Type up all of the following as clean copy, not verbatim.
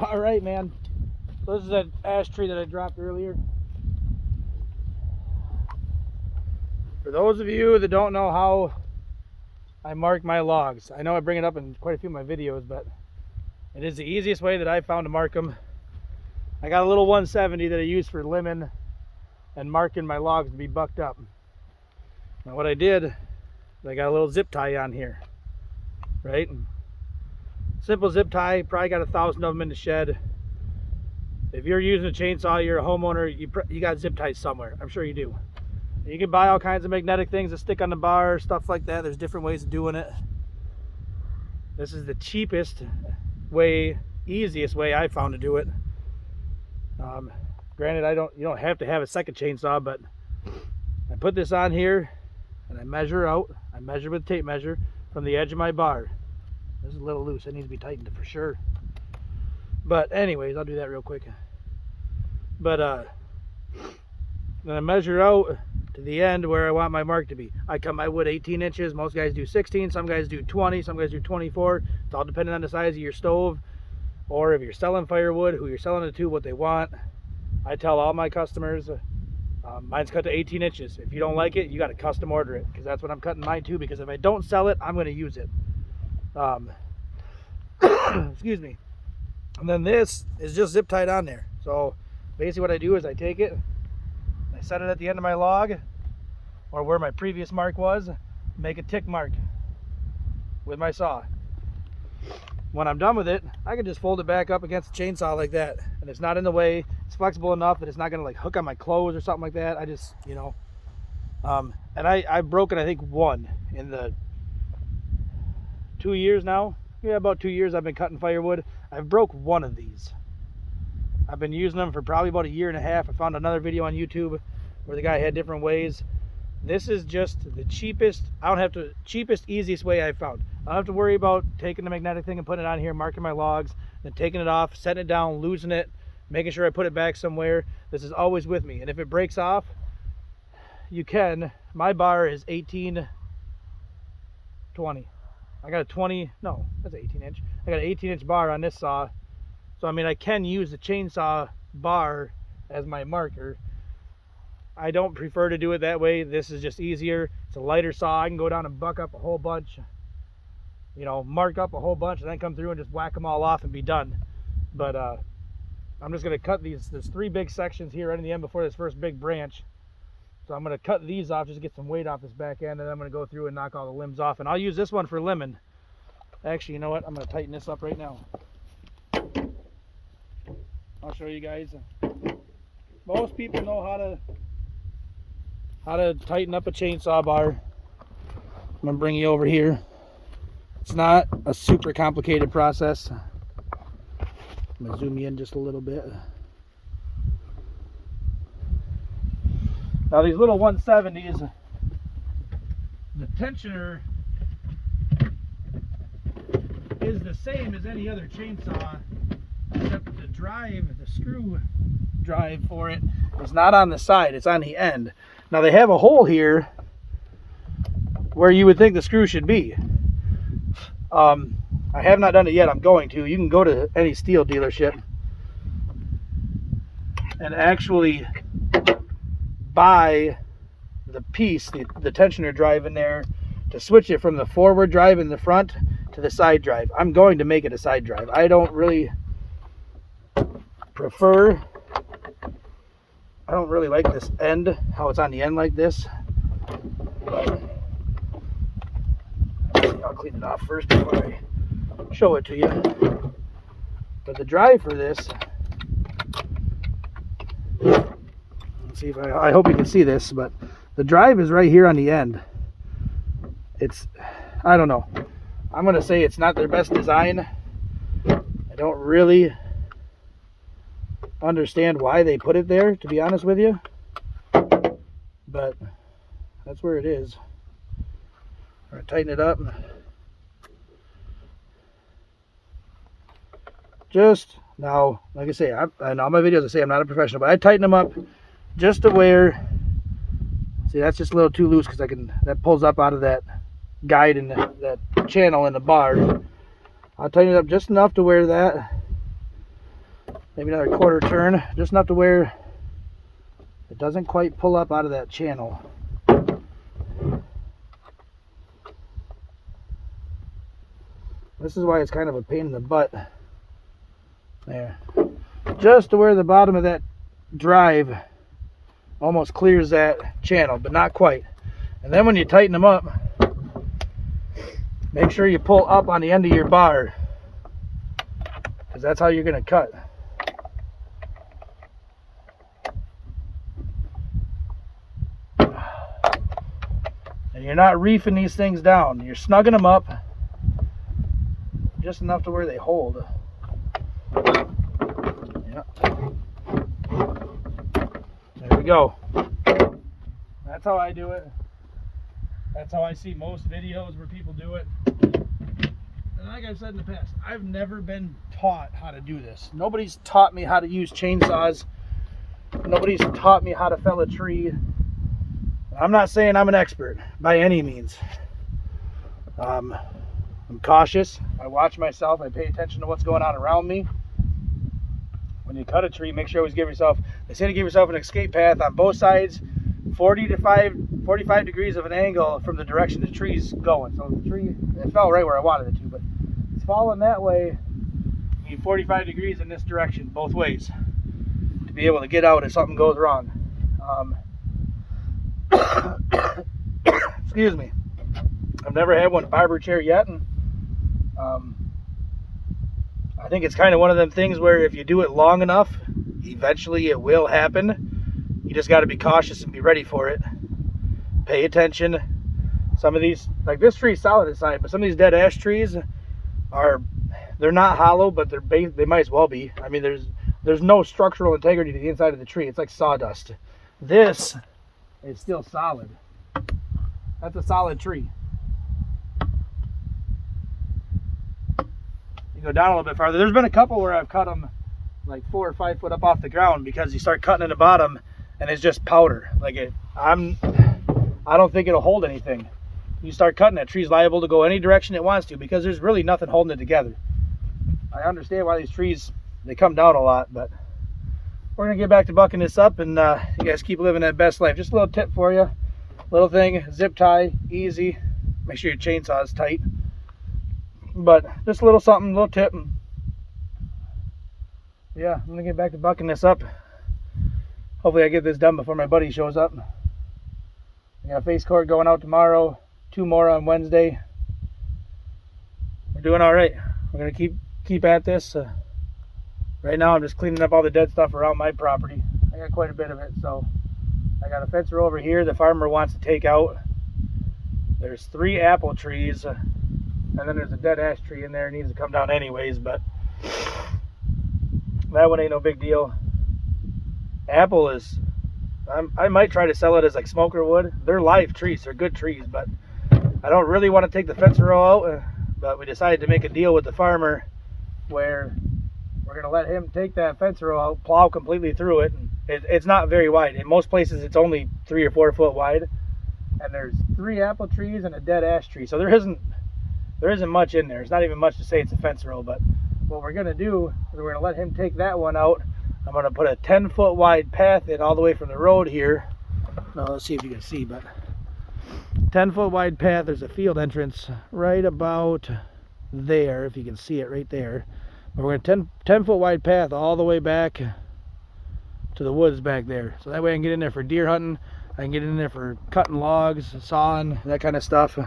All right, man. So this is that ash tree that I dropped earlier. For those of you that don't know how I mark my logs, I know I bring it up in quite a few of my videos, but it is the easiest way that I found to mark them. I got a little 170 that I use for limbing and marking my logs to be bucked up. Now what I did is I got a little zip tie on here, right? Simple zip tie, probably got 1,000 of them in the shed. If you're using a chainsaw, you're a homeowner, you got zip ties somewhere. I'm sure you do. You can buy all kinds of magnetic things that stick on the bar, stuff like that. There's different ways of doing it. This is the cheapest way, easiest way I found to do it. Granted, you don't have to have a second chainsaw, but I put this on here and I measure out. I measure with a tape measure from the edge of my bar. This is a little loose. It needs to be tightened for sure. But anyways, I'll do that real quick. But then I measure out to the end where I want my mark to be. I cut my wood 18 inches. Most guys do 16. Some guys do 20. Some guys do 24. It's all depending on the size of your stove, or if you're selling firewood, who you're selling it to, what they want. I tell all my customers, mine's cut to 18 inches. If you don't like it, you got to custom order it, because that's what I'm cutting mine to, because if I don't sell it, I'm going to use it. Excuse me. And then this is just zip tied on there. So basically what I do is I take it, I set it at the end of my log, or where my previous mark was, make a tick mark with my saw. When I'm done with it, I can just fold it back up against the chainsaw like that, and it's not in the way. It's flexible enough that it's not gonna like hook on my clothes or something like that. I just, you know, and I've broken, I think, one in the 2 years now. Yeah, about 2 years I've been cutting firewood. I've broke one of these. I've been using them for probably about 1.5 years. I found another video on YouTube where the guy had different ways. This is just the cheapest, cheapest, easiest way I've found. I don't have to worry about taking the magnetic thing and putting it on here, marking my logs, then taking it off, setting it down, losing it, making sure I put it back somewhere. This is always with me. And if it breaks off, you can. My bar is 18, 20. I got a 20, no, that's an 18 inch. I got an 18 inch bar on this saw. So I mean, I can use the chainsaw bar as my marker. I don't prefer to do it that way. This is just easier. It's a lighter saw. I can go down and buck up a whole bunch, you know, mark up a whole bunch, and then come through and just whack them all off and be done. But I'm just going to cut these. There's 3 big sections here right in the end before this first big branch. So I'm going to cut these off just to get some weight off this back end, and then I'm going to go through and knock all the limbs off. And I'll use this one for limbing. Actually, you know what? I'm going to tighten this up right now. I'll show you guys. Most people know how to tighten up a chainsaw bar. I'm going to bring you over here. It's not a super complicated process. I'm going to zoom you in just a little bit. Now these little 170s, the tensioner is the same as any other chainsaw, except the drive, the screw drive for it is not on the side, it's on the end. Now they have a hole here where you would think the screw should be. I have not done it yet. I'm going to. You can go to any stihl dealership and actually buy the piece, the tensioner drive in there, to switch it from the forward drive in the front to the side drive. I'm going to make it a side drive. I don't really like this end, how it's on the end like this. But I'll clean it off first before I show it to you. But the drive for this, let's see if I hope you can see this, but the drive is right here on the end. It's, I don't know, I'm gonna say it's not their best design. I don't really understand why they put it there, to be honest with you, but that's where it is. All right, tighten it up. Just now, like I say, in all my videos I say I'm not a professional, but I tighten them up just to where, see, that's just a little too loose, because that pulls up out of that guide and that channel in the bar. I'll tighten it up just enough to where that maybe another quarter turn, just enough to where it doesn't quite pull up out of that channel. This is why it's kind of a pain in the butt. There. Just to where the bottom of that drive almost clears that channel, but not quite. And then when you tighten them up, make sure you pull up on the end of your bar, because that's how you're going to cut. And you're not reefing these things down. You're snugging them up just enough to where they hold. Yeah. There we go. That's how I do it. That's how I see most videos where people do it. And like I've said in the past, I've never been taught how to do this. Nobody's taught me how to use chainsaws. Nobody's taught me how to fell a tree. I'm not saying I'm an expert by any means. I'm cautious. I watch myself. I pay attention to what's going on around me. When you cut a tree, make sure you always give yourself, they say to give yourself an escape path on both sides, 45 degrees of an angle from the direction the tree's going. So the tree, it fell right where I wanted it to, but it's falling that way. You need 45 degrees in this direction, both ways, to be able to get out if something goes wrong. Excuse me. I've never had one barber chair yet, and I think it's kind of one of them things where if you do it long enough, eventually it will happen. You just got to be cautious and be ready for it. Pay attention. Some of these, like this tree is solid inside, but some of these dead ash trees they're not hollow, but they might as well be. I mean, there's no structural integrity to the inside of the tree. It's like sawdust. This is still solid. That's a solid tree. You go down a little bit farther. There's been a couple where I've cut them like 4 or 5 foot up off the ground because you start cutting in the bottom and it's just powder. Like I don't think it'll hold anything. You start cutting, that tree's liable to go any direction it wants to because there's really nothing holding it together. I understand why these trees, they come down a lot, but we're gonna get back to bucking this up, and you guys keep living that best life. Just a little tip for you, little thing, zip tie, easy. Make sure your chainsaw is tight, but just a little something, a little tip. And yeah, I'm gonna get back to bucking this up. Hopefully I get this done before my buddy shows up. I got a face cord going out tomorrow, 2 more on Wednesday. We're doing all right. We're gonna keep at this. Right now I'm just cleaning up all the dead stuff around my property. I got quite a bit of it. So I got a fence row over here the farmer wants to take out. There's 3 apple trees, and then there's a dead ash tree in there. It needs to come down anyways, but that one ain't no big deal. Apple is, I might try to sell it as like smoker wood. They're live trees, they're good trees, but I don't really want to take the fence row out. But we decided to make a deal with the farmer where we're going to let him take that fence row out, plow completely through it. It's not very wide. In most places it's only 3 or 4 foot wide, and there's 3 apple trees and a dead ash tree, so there isn't much in there. It's not even much to say it's a fence row. But what we're going to do is we're going to let him take that one out. I'm going to put a 10-foot wide path in all the way from the road here. Now let's see if you can see, but 10-foot wide path. There's a field entrance right about there, if you can see it right there. But we're going to 10-foot wide path all the way back to the woods back there. So that way I can get in there for deer hunting. I can get in there for cutting logs, sawing, that kind of stuff.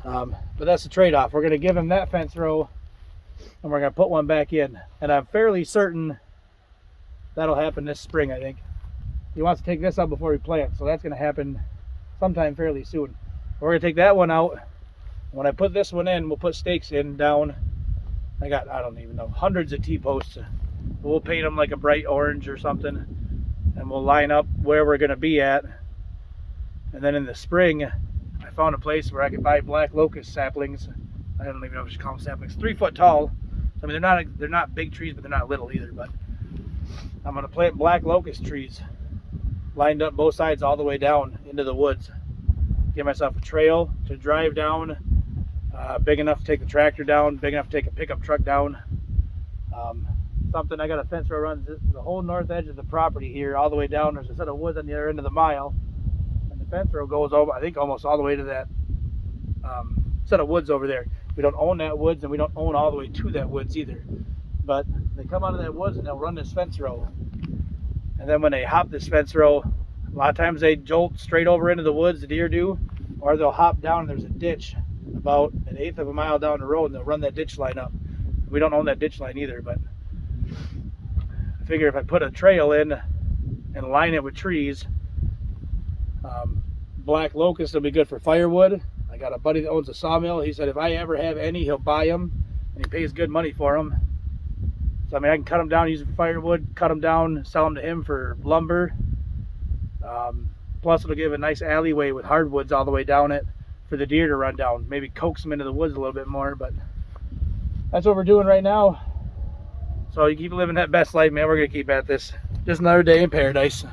But that's the trade-off. We're going to give him that fence row, and we're going to put one back in. And I'm fairly certain that'll happen this spring, I think. He wants to take this out before he plants, so that's going to happen sometime fairly soon. We're going to take that one out. When I put this one in, we'll put stakes in down. I don't even know, hundreds of T-posts. We'll paint them like a bright orange or something, and we'll line up where we're going to be at. And then in the spring, I found a place where I could buy black locust saplings. I don't even know if I should call them saplings. 3 foot tall. I mean, they're not big trees, but they're not little either. But I'm going to plant black locust trees lined up both sides all the way down into the woods. Give myself a trail to drive down, big enough to take the tractor down, big enough to take a pickup truck down. something. I got a fence row runs the whole north edge of the property here, all the way down. There's a set of woods on the other end of the mile, and the fence row goes over, I think, almost all the way to that set of woods over there. We don't own that woods, and we don't own all the way to that woods either. But they come out of that woods and they'll run this fence row. And then when they hop this fence row, a lot of times they jolt straight over into the woods, the deer do, or they'll hop down and there's a ditch about 1/8 of a mile down the road, and they'll run that ditch line up. We don't own that ditch line either, but I figure if I put a trail in and line it with trees, black locust will be good for firewood. I got a buddy that owns a sawmill. He said if I ever have any, he'll buy them, and he pays good money for them. So I mean, I can cut them down, use them for firewood, cut them down, sell them to him for lumber. Plus it'll give a nice alleyway with hardwoods all the way down it for the deer to run down. Maybe coax them into the woods a little bit more, but that's what we're doing right now. So you keep living that best life, man. We're gonna keep at this. Just another day in paradise.